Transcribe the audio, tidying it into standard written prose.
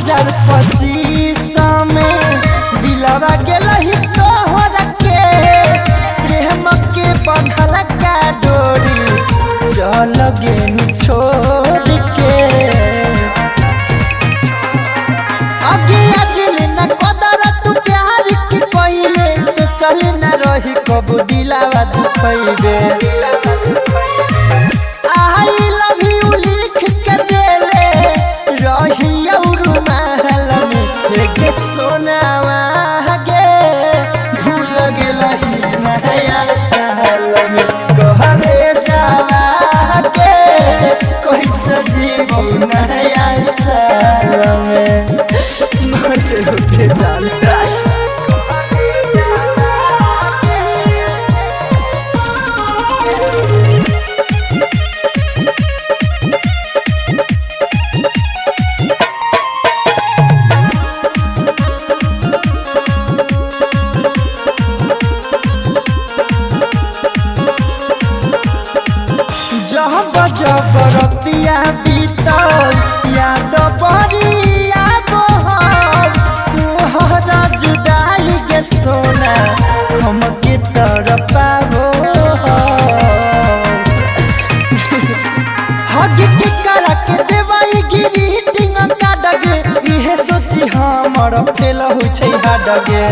2025 में दिलवा गेलही तोहर के प्रेम के बंधल का डोरी चल गेनी छोड़ के आगे अजल न कदर तू प्यार की पहिले सोचल न रही कब दिलवा दुखैबे आई लव यू लिख के देले रही और महल में एक सोनावा गे भूल गेलही नया साल में कहरे जावा के कोई सजीव नया साल में मजे के जाल जब रतिया बीतल याद बरिया बहल तुहरा जुदाई के सोना हमके तरपाबो हग के करा के देवाई गिरी टिंग का डगे इहे सोची हमर फेल होइ छै हाडगे